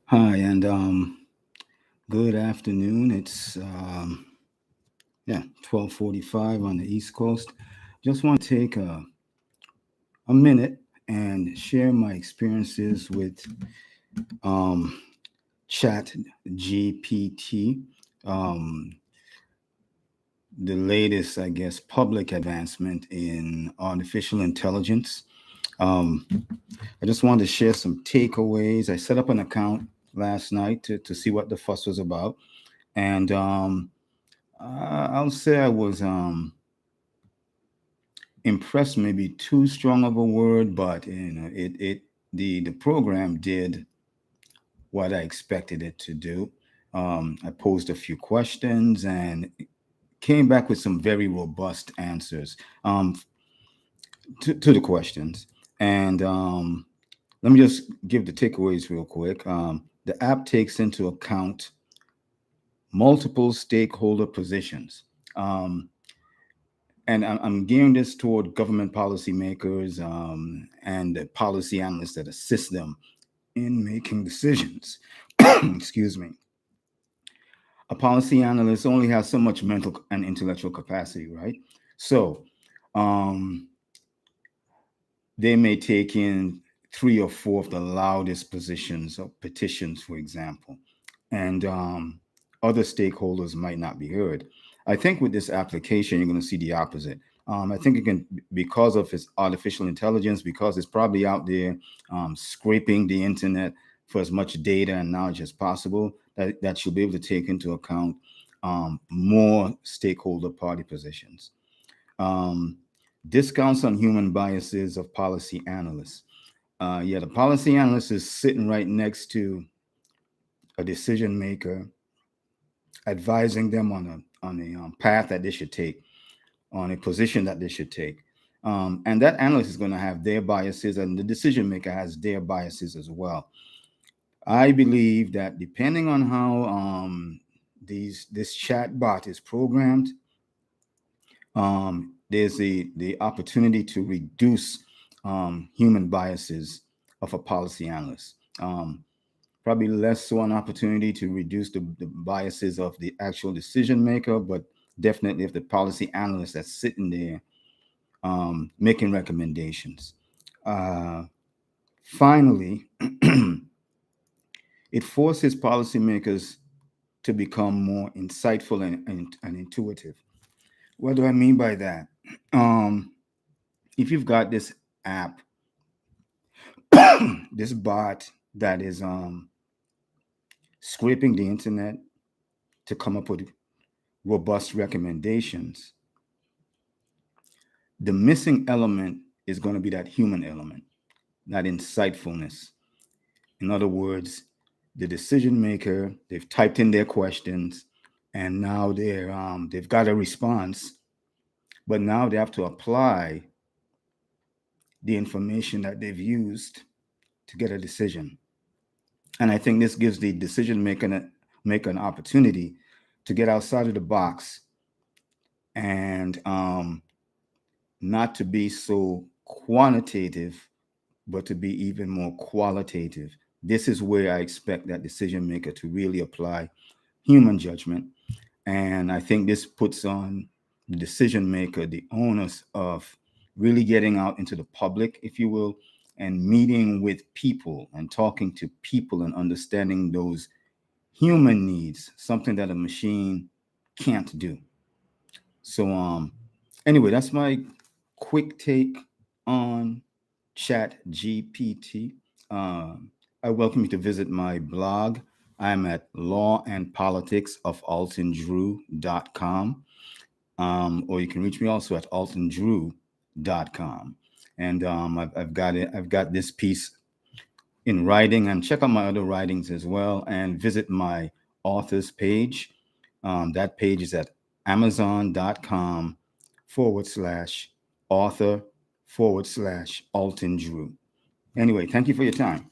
Hi, and good afternoon. It's 12:45 on the East Coast. Just want to take a minute and share my experiences with um, Chat GPT, um, the latest, I guess, public advancement in artificial intelligence. Um, I just wanted to share some takeaways. I set up an account last night to see what the fuss was about, and I'll say I was impressed, maybe too strong of a word, but the program did what I expected it to do. I posed a few questions and came back with some very robust answers to the questions. And let me just give the takeaways real quick. The app takes into account multiple stakeholder positions. Um, and I'm gearing this toward government policymakers and the policy analysts that assist them in making decisions. Excuse me. A policy analyst only has so much mental and intellectual capacity, right? So um, they may take in three or four of the loudest positions or petitions, for example, and other stakeholders might not be heard. I think with this application, you're going to see the opposite. I think it can, because of its artificial intelligence, because it's probably out there scraping the internet for as much data and knowledge as possible, that you'll be able to take into account more stakeholder party positions. Um, Discounts on human biases of policy analysts. Yeah, the policy analyst is sitting right next to a decision maker, advising them on a path that they should take, on a position that they should take. And that analyst is going to have their biases, and the decision maker has their biases as well. I believe that depending on how this chat bot is programmed, there's the opportunity to reduce human biases of a policy analyst. Probably less so an opportunity to reduce the biases of the actual decision maker, but definitely if the policy analyst that's sitting there making recommendations. Uh, Finally, it forces policymakers to become more insightful and intuitive. What do I mean by that? Um, if you've got this app, this bot that is scraping the internet to come up with robust recommendations, the missing element is going to be that human element, that insightfulness. In other words, the decision maker, they've typed in their questions, and now they've got a response, but now they have to apply the information that they've used to get a decision. And I think this gives the decision maker an opportunity to get outside of the box and not to be so quantitative, but to be even more qualitative. This is where I expect that decision maker to really apply human judgment. And I think this puts on the decision maker the onus of really getting out into the public, if you will, and meeting with people and talking to people and understanding those human needs, something that a machine can't do. So anyway, that's my quick take on Chat GPT. I welcome you to visit my blog. I'm at lawandpoliticsofaltondrew.com. Or you can reach me also at altondrew.com. And I've got it. I've got this piece in writing, and check out my other writings as well. And visit my authors page. That page is at amazon.com/author/Alton Drew. Anyway, thank you for your time.